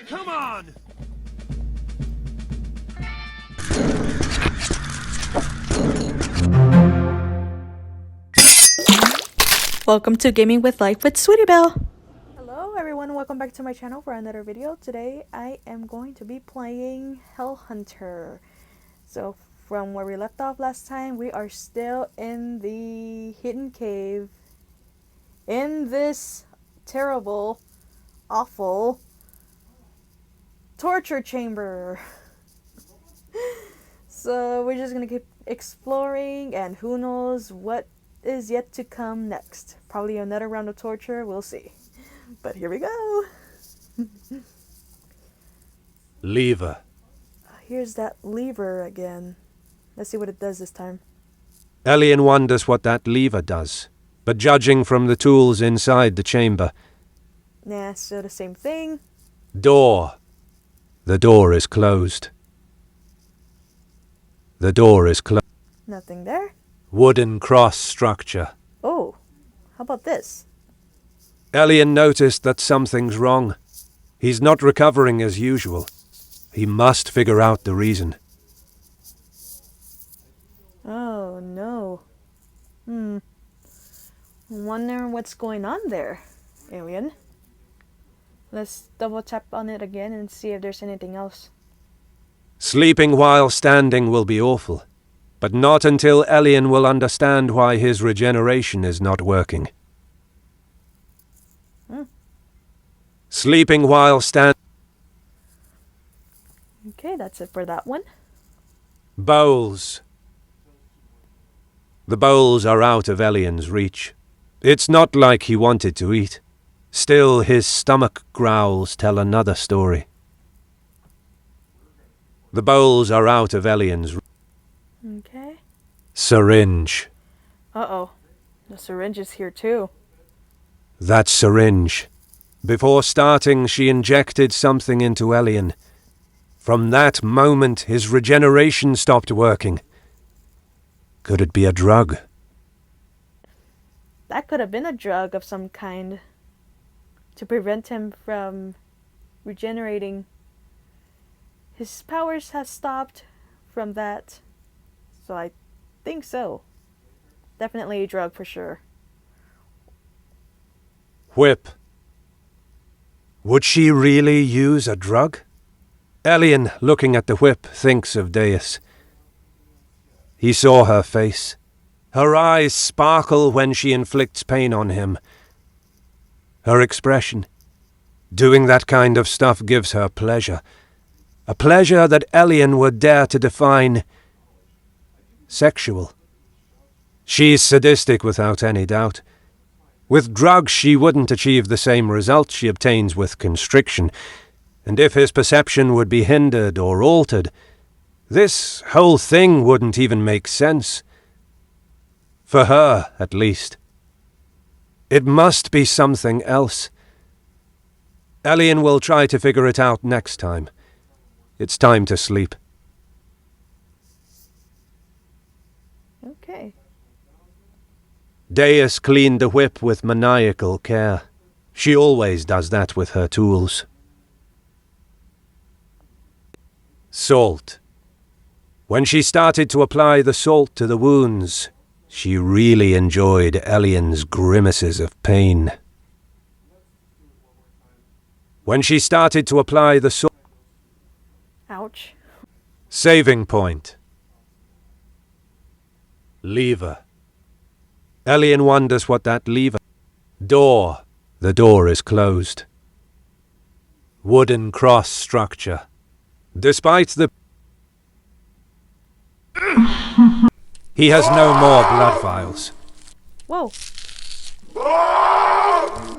Come on! Welcome to Gaming with Life with Sweetybelle. Hello everyone, welcome back to my channel for another video. Today I am going to be playing Hell Hunter. So from where we left off last time, we are still in the hidden cave in this terrible, awful torture chamber. So we're just gonna keep exploring, and who knows what is yet to come next. Probably another round of torture, we'll see. But here we go. Lever. Here's that lever again. Let's see what it does this time. Elian wonders what that lever does, but judging from the tools inside the chamber... Nah, still the same thing. Door. The door is closed. The door is closed. Nothing there. Wooden cross structure. Oh, how about this? Elian noticed that something's wrong. He's not recovering as usual. He must figure out the reason. Oh no. Wonder what's going on there, alien. Let's double tap on it again and see if there's anything else. Sleeping while standing will be awful, but not until Elian will understand why his regeneration is not working. Sleeping while standing. Okay, that's it for that one. Bowls. The bowls are out of Elian's reach. It's not like he wanted to eat. Still, his stomach growls tell another story. The bowls are out of Elian's reach. Okay. Syringe. Uh-oh. The syringe is here too. That syringe. Before starting, she injected something into Elian. From that moment, his regeneration stopped working. Could it be a drug? That could have been a drug of some kind to prevent him from regenerating. His powers have stopped from that, so I think so. Definitely a drug for sure. Whip. Would she really use a drug? Elian, looking at the whip, thinks of Deus. He saw her face. Her eyes sparkle when she inflicts pain on him. Her expression. Doing that kind of stuff gives her pleasure. A pleasure that Elian would dare to define sexual. She's sadistic without any doubt. With drugs she wouldn't achieve the same result she obtains with constriction, and if his perception would be hindered or altered, this whole thing wouldn't even make sense. For her, at least. It must be something else. Elian will try to figure it out next time. It's time to sleep. Okay. Deus cleaned the whip with maniacal care. She always does that with her tools. Salt. When she started to apply the salt to the wounds, she really enjoyed Elian's grimaces of pain. When she started to apply the salt... Ouch. Saving point. Lever. Elian wonders what that lever... Door. The door is closed. Wooden cross structure. Despite the... He has no more blood vials. Whoa.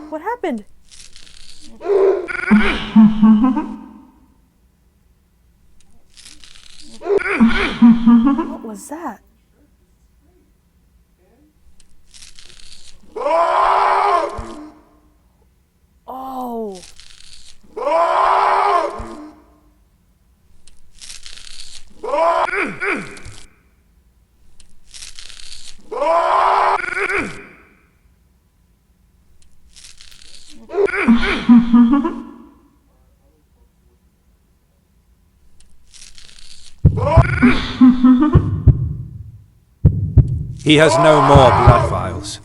What happened? What was that? Oh. He has no more blood vials.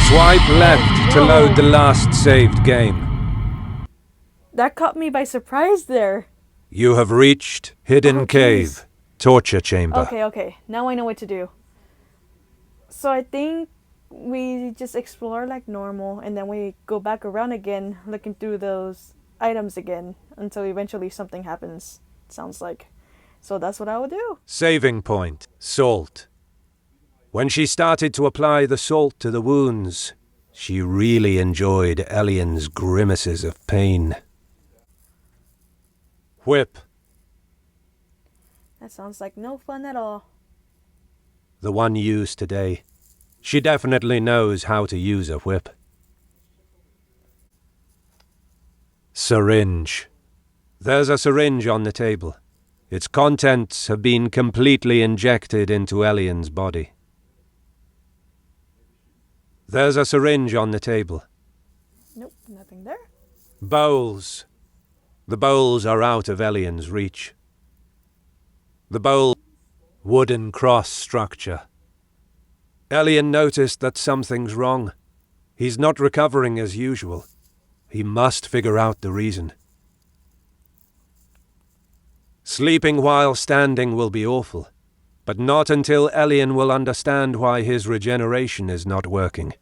Swipe left to load the last saved game. That caught me by surprise there. You have reached Hidden Oh, Cave, jeez. Torture Chamber. Okay. Now I know what to do. So I think we just explore like normal, and then we go back around again, looking through those items again, until eventually something happens, sounds like. So that's what I will do. Saving point, salt. When she started to apply the salt to the wounds, she really enjoyed Elian's grimaces of pain. Whip, That sounds like no fun at all. the one used today. She definitely knows how to use a whip. Syringe. There's a syringe on the table. Its contents have been completely injected into Elian's body. There's a syringe on the table. Nope, nothing there. Bowls. The bowls are out of Elian's reach. The bowl, wooden cross structure. Elian noticed that something's wrong. He's not recovering as usual. He must figure out the reason. Sleeping while standing will be awful, but not until Elian will understand why his regeneration is not working.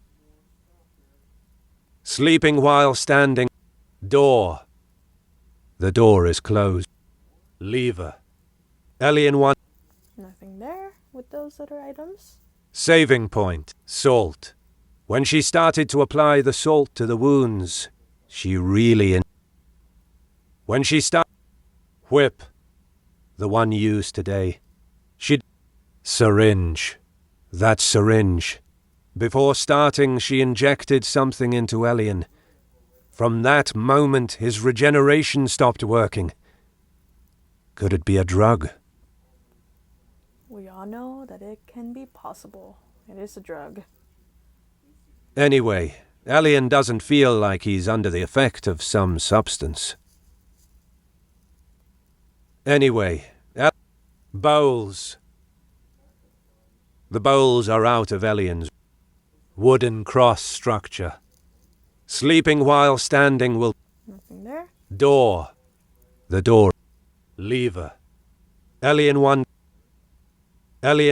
Sleeping while standing. Door. The door is closed. Lever. Elian wants. Nothing there with those other items. Saving point, salt. When she started to apply the salt to the wounds, she really... When she whip, the one used today. Syringe. That syringe. Before starting, she injected something into Elian. From that moment, his regeneration stopped working. Could it be a drug? We all know that it can be possible. It is a drug. Anyway, Elian doesn't feel like he's under the effect of some substance. Anyway, bowls. The bowls are out of Elian's wooden cross structure. Sleeping while standing will... Nothing there. Door. The door. Lever. Elian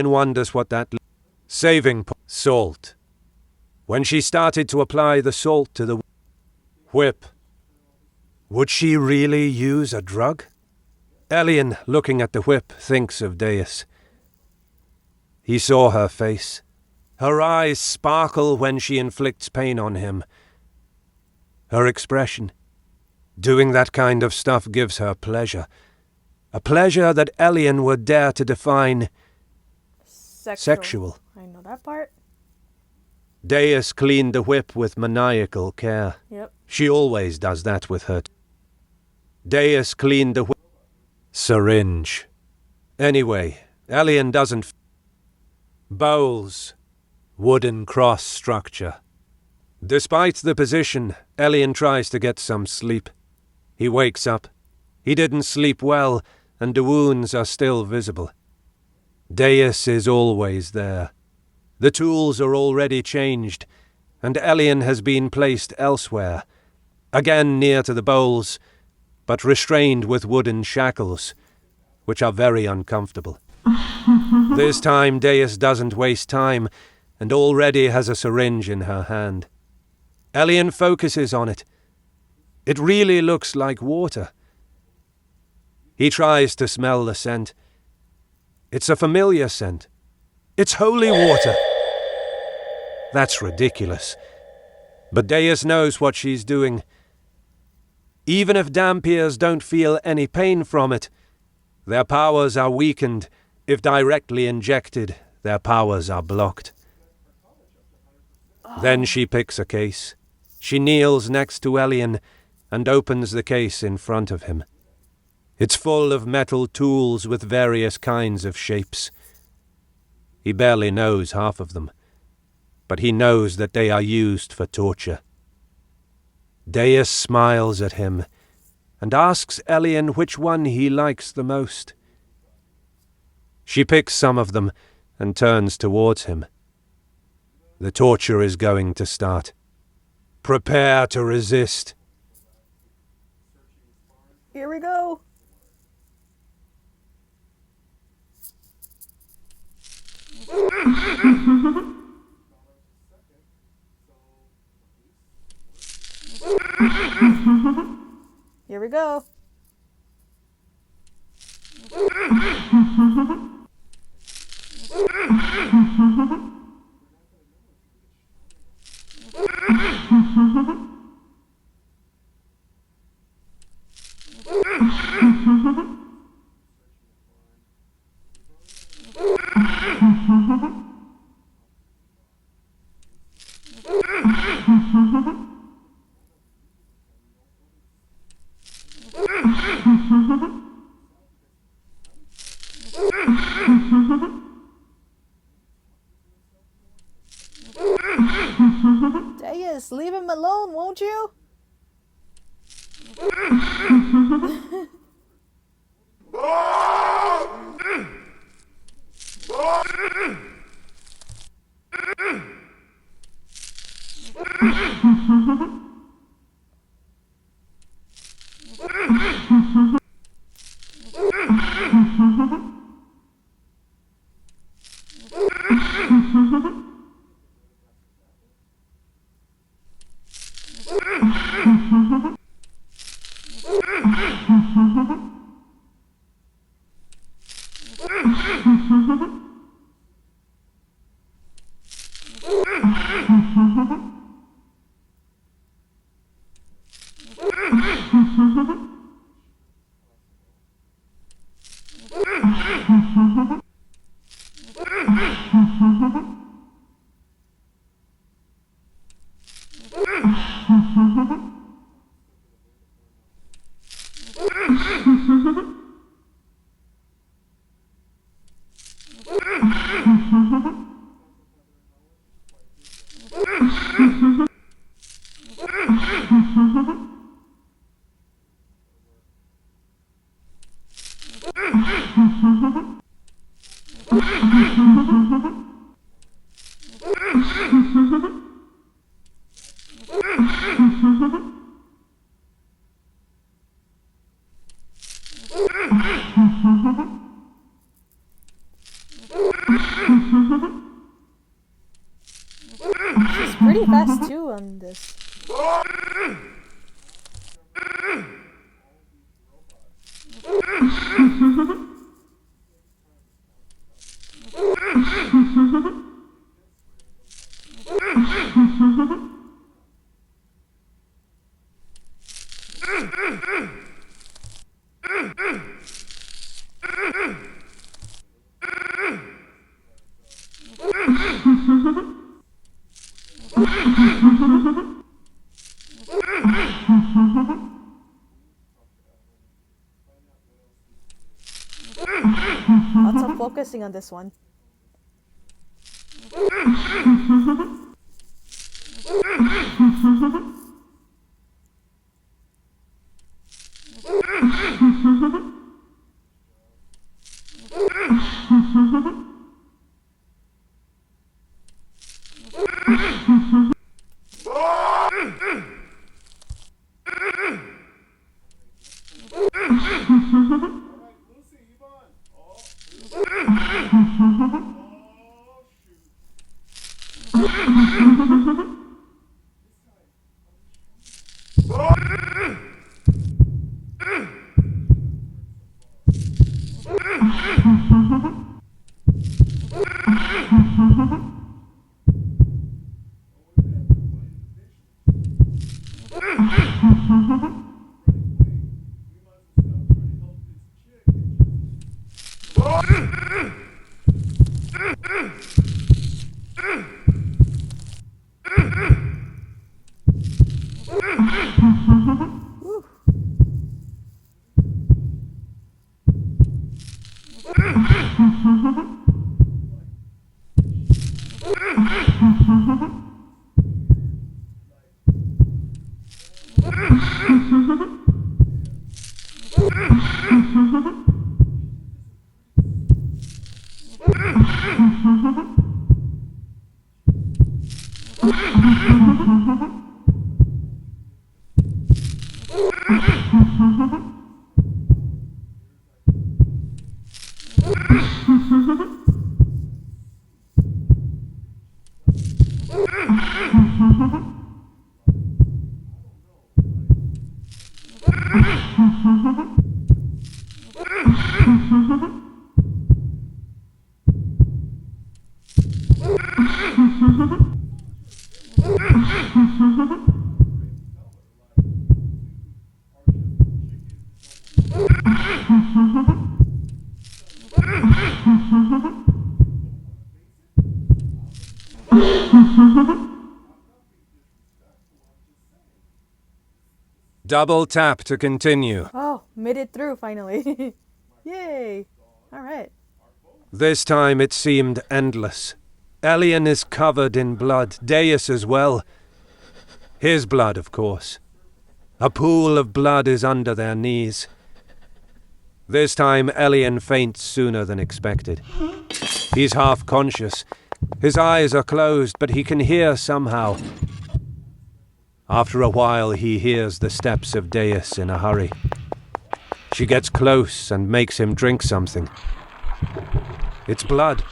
wonders what that... Saving point. Salt. When she started to apply the salt to the whip, would she really use a drug? Elian, looking at the whip, thinks of Deus. He saw her face. Her eyes sparkle when she inflicts pain on him. Her expression. Doing that kind of stuff gives her pleasure. A pleasure that Elian would dare to define sexual. I know that part. Deus cleaned the whip with maniacal care. Yep. She always does that with her. Deus cleaned the whip. Syringe. Anyway, Elian doesn't... Bowls. Wooden cross structure. Despite the position, Elian tries to get some sleep. He wakes up. He didn't sleep well, and the wounds are still visible. Deus is always there. The tools are already changed, and Elian has been placed elsewhere, again near to the bowls, but restrained with wooden shackles, which are very uncomfortable. This time Deus doesn't waste time, and already has a syringe in her hand. Elian focuses on it. It really looks like water. He tries to smell the scent. It's a familiar scent. It's holy water. That's ridiculous. But Deus knows what she's doing. Even if Dampiers don't feel any pain from it, their powers are weakened. If directly injected, their powers are blocked. Then she picks a case. She kneels next to Elian and opens the case in front of him. It's full of metal tools with various kinds of shapes. He barely knows half of them, but he knows that they are used for torture. Deus smiles at him and asks Elian which one he likes the most. She picks some of them and turns towards him. The torture is going to start. Prepare to resist. Here we go. Here we go. Deus, leave him alone, won't you? She's pretty fast too on this. Lots of focusing on this one. Double tap to continue. Oh, made it through finally. Yay. Alright. This time it seemed endless. Elian is covered in blood, Deus as well. His blood, of course. A pool of blood is under their knees. This time Elian faints sooner than expected. He's half conscious. His eyes are closed, but he can hear somehow. After a while he hears the steps of Deus in a hurry. She gets close and makes him drink something. It's blood.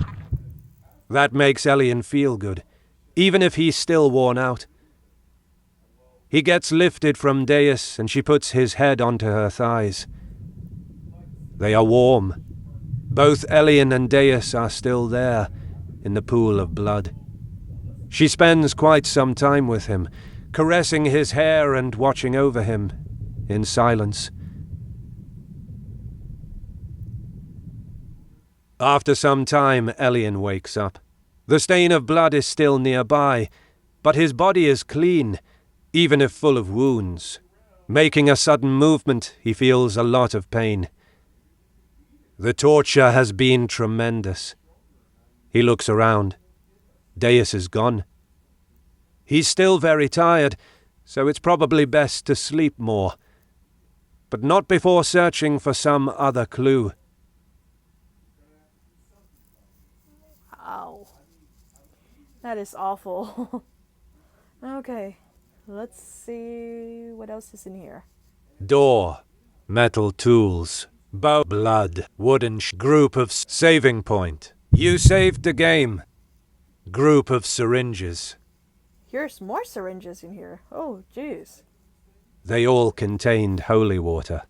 That makes Elian feel good, even if he's still worn out. He gets lifted from Deus and she puts his head onto her thighs. They are warm. Both Elian and Deus are still there, in the pool of blood. She spends quite some time with him, caressing his hair and watching over him, in silence. After some time, Elian wakes up. The stain of blood is still nearby, but his body is clean, even if full of wounds. Making a sudden movement, he feels a lot of pain. The torture has been tremendous. He looks around. Deus is gone. He's still very tired, so it's probably best to sleep more. But not before searching for some other clue. Ow. That is awful. Okay, let's see what else is in here. Door, metal tools, bow, blood, wooden group of saving point. You saved the game. Group of syringes. Here's more syringes in here. Oh, jeez. They all contained holy water.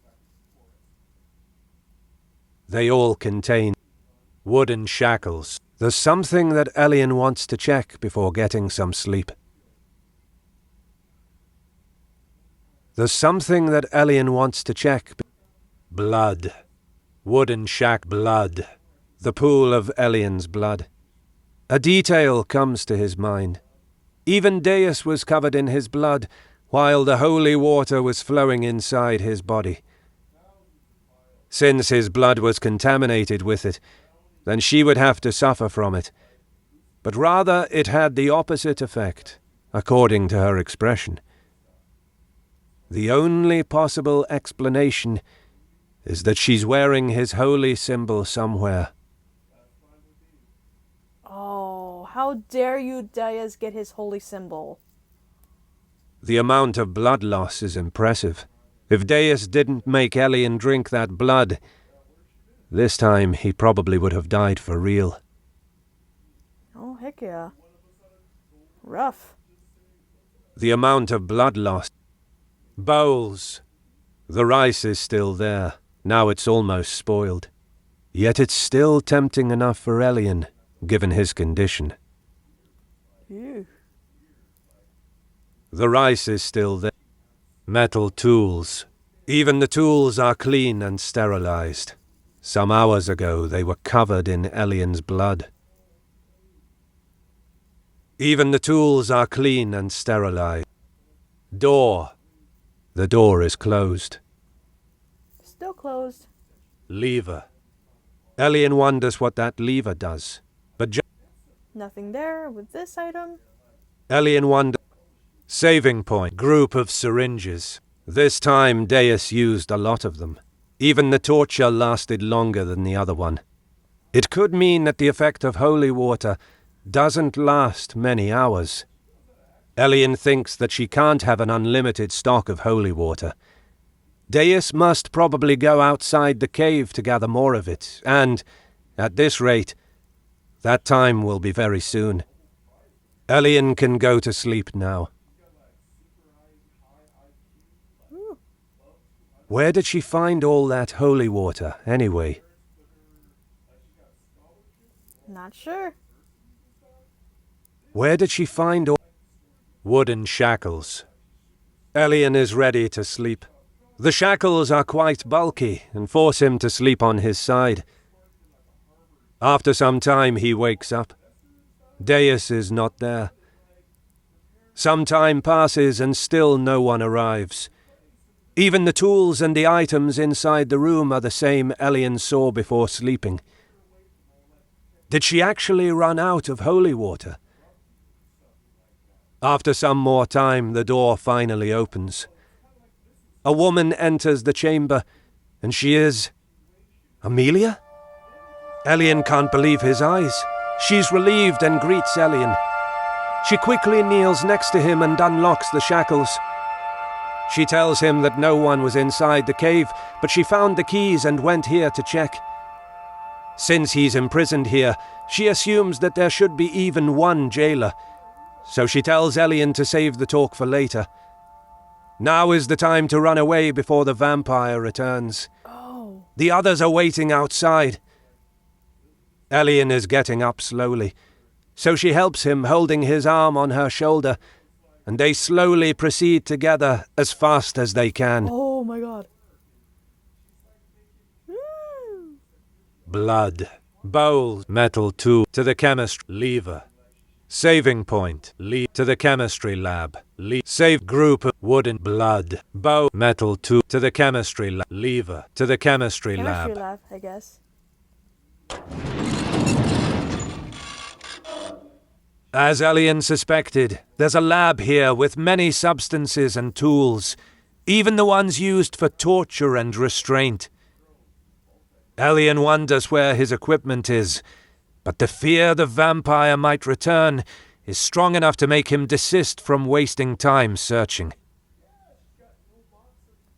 They all contained wooden shackles. There's something that Elian wants to check before getting some sleep. There's something that Elian wants to check. Blood. Wooden shack blood. The pool of Elian's blood. A detail comes to his mind. Even Deus was covered in his blood, while the holy water was flowing inside his body. Since his blood was contaminated with it, then she would have to suffer from it. But rather it had the opposite effect, according to her expression. The only possible explanation is that she's wearing his holy symbol somewhere. Oh, how dare you, Deus, get his holy symbol? The amount of blood loss is impressive. If Deus didn't make Elian drink that blood, this time he probably would have died for real. Oh, heck yeah. Rough. The amount of blood loss. Bowls. The rice is still there. Now it's almost spoiled. Yet it's still tempting enough for Elian, given his condition. Ew. The rice is still there. Metal tools. Even the tools are clean and sterilized. Some hours ago they were covered in Elian's blood. Even the tools are clean and sterilized. Door. The door is closed. Still closed. Lever. Elian wonders what that lever does. But Nothing there with this item. Elian wondered. Saving point. Group of syringes. This time Deus used a lot of them. Even the torture lasted longer than the other one. It could mean that the effect of holy water doesn't last many hours. Elian thinks that she can't have an unlimited stock of holy water. Deus must probably go outside the cave to gather more of it, and, at this rate, that time will be very soon. Elian can go to sleep now. Where did she find all that holy water, anyway? Not sure. Where did she find all wooden shackles? Elian is ready to sleep. The shackles are quite bulky and force him to sleep on his side. After some time he wakes up. Deus is not there. Some time passes and still no one arrives. Even the tools and the items inside the room are the same Elian saw before sleeping. Did she actually run out of holy water? After some more time, the door finally opens. A woman enters the chamber, and she is... Amelia? Elian can't believe his eyes. She's relieved and greets Elian. She quickly kneels next to him and unlocks the shackles. She tells him that no one was inside the cave, but she found the keys and went here to check. Since he's imprisoned here, she assumes that there should be even one jailer, so she tells Elian to save the talk for later. Now is the time to run away before the vampire returns. Oh. The others are waiting outside. Elian is getting up slowly, so she helps him, holding his arm on her shoulder, and they slowly proceed together as fast as they can. Oh my god. Blood. Bowl. Metal tool. To the chemistry. Lever. Saving point. To the chemistry lab. Save group of wooden. Blood. Bow. Metal tool. To the chemistry lab. Lever. To the chemistry lab. Chemistry lab, I guess. As Elian suspected, there's a lab here with many substances and tools, even the ones used for torture and restraint. Elian wonders where his equipment is, but the fear the vampire might return is strong enough to make him desist from wasting time searching.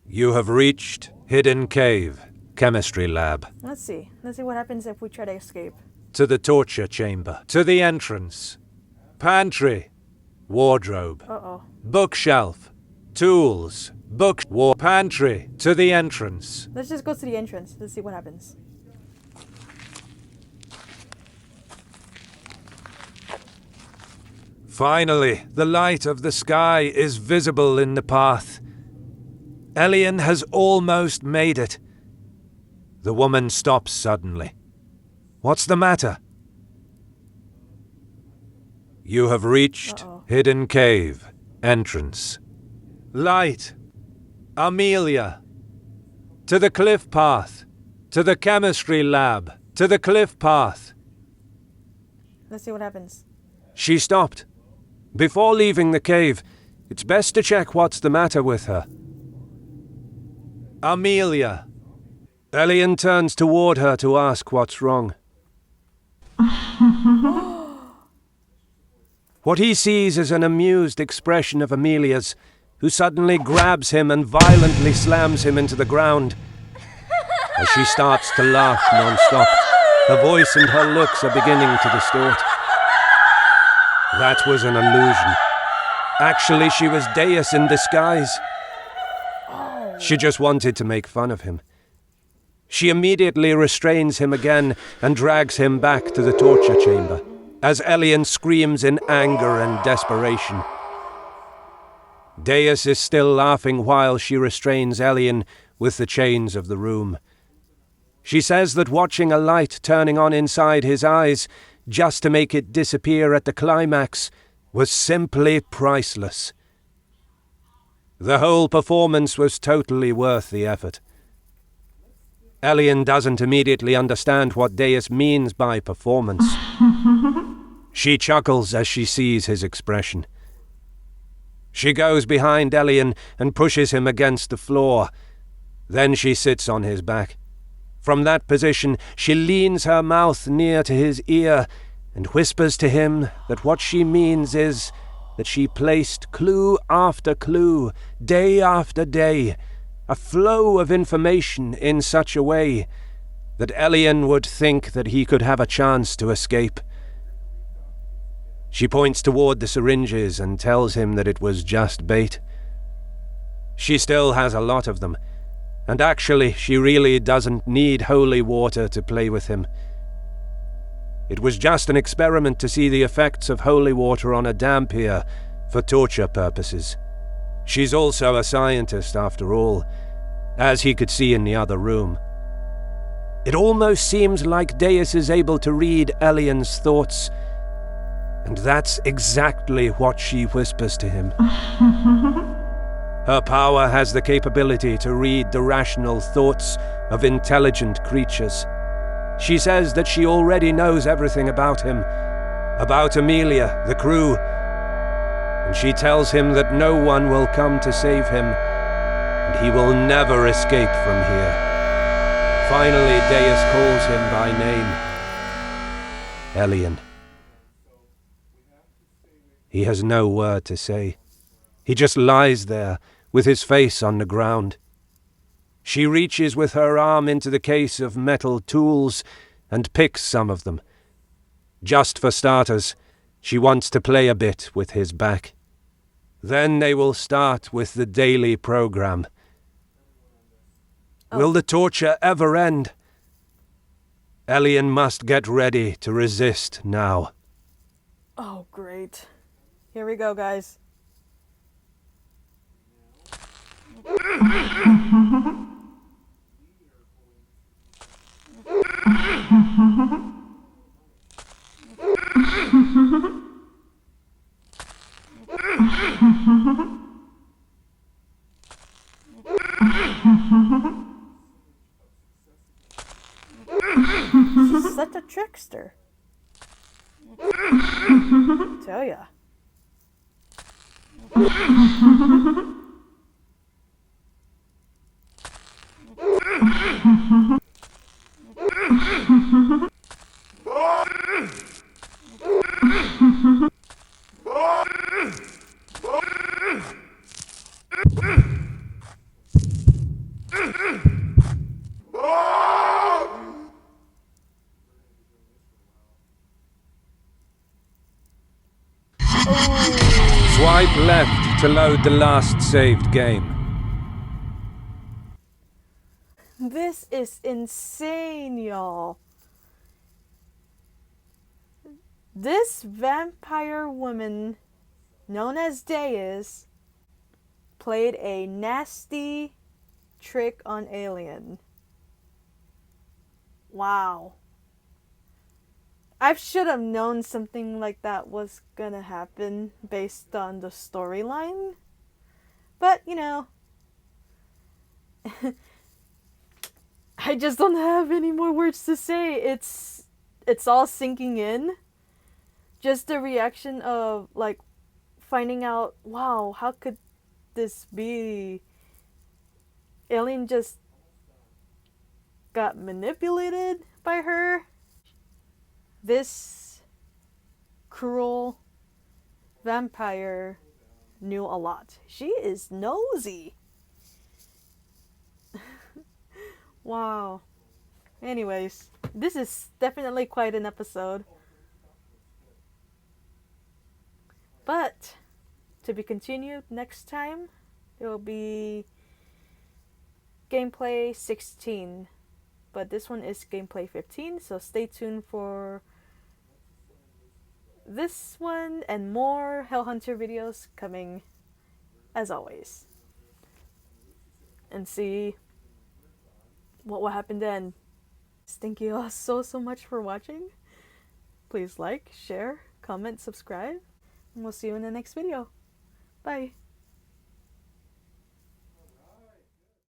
You have reached Hidden Cave, Chemistry Lab. Let's see what happens if we try to escape. To the torture chamber. To the entrance. Pantry. Wardrobe. Uh-oh. Bookshelf. Tools. Pantry. To the entrance. Let's just go to the entrance. Let's see what happens. Finally, the light of the sky is visible in the path. Elian has almost made it. The woman stops suddenly. What's the matter? You have reached Hidden Cave, entrance. Light. Amelia. To the cliff path. To the chemistry lab. To the cliff path. Let's see what happens. She stopped. Before leaving the cave, it's best to check what's the matter with her. Amelia. Elian turns toward her to ask what's wrong. What he sees is an amused expression of Amelia's, who suddenly grabs him and violently slams him into the ground. As she starts to laugh non-stop, her voice and her looks are beginning to distort. That was an illusion. Actually, she was Deus in disguise. She just wanted to make fun of him. She immediately restrains him again and drags him back to the torture chamber, as Elian screams in anger and desperation. Deus is still laughing while she restrains Elian with the chains of the room. She says that watching a light turning on inside his eyes, just to make it disappear at the climax, was simply priceless. The whole performance was totally worth the effort. Elian doesn't immediately understand what Deus means by performance. She chuckles as she sees his expression. She goes behind Elian and pushes him against the floor. Then she sits on his back. From that position, she leans her mouth near to his ear and whispers to him that what she means is that she placed clue after clue, day after day, a flow of information in such a way that Elian would think that he could have a chance to escape. She points toward the syringes and tells him that it was just bait. She still has a lot of them, and actually she really doesn't need holy water to play with him. It was just an experiment to see the effects of holy water on a dampier for torture purposes. She's also a scientist after all, as he could see in the other room. It almost seems like Deus is able to read Elian's thoughts, and that's exactly what she whispers to him. Her power has the capability to read the rational thoughts of intelligent creatures. She says that she already knows everything about him, about Amelia, the crew, and she tells him that no one will come to save him, and he will never escape from here. Finally, Deus calls him by name. Elian. He has no word to say. He just lies there, with his face on the ground. She reaches with her arm into the case of metal tools and picks some of them. Just for starters, she wants to play a bit with his back. Then they will start with the daily program. Will the torture ever end? Elian must get ready to resist now. Oh, great. Here we go, guys. She's such a trickster. Tell ya. Swipe left to load the last saved game. This is insane, y'all. This vampire woman, known as Deus, played a nasty trick on Alien. Wow. I should have known something like that was gonna happen based on the storyline. But, you know, I just don't have any more words to say. It's all sinking in. Just the reaction of, like, finding out, wow, how could this be? Alien just got manipulated by her. This cruel vampire knew a lot. She is nosy. Wow. Anyways, this is definitely quite an episode. But to be continued next time, it will be gameplay 16. But this one is gameplay 15, so stay tuned for this one and more Hellhunter videos coming as always. And see what will happen then. Thank you all so much for watching. Please like, share, comment, subscribe, and we'll see you in the next video. Bye.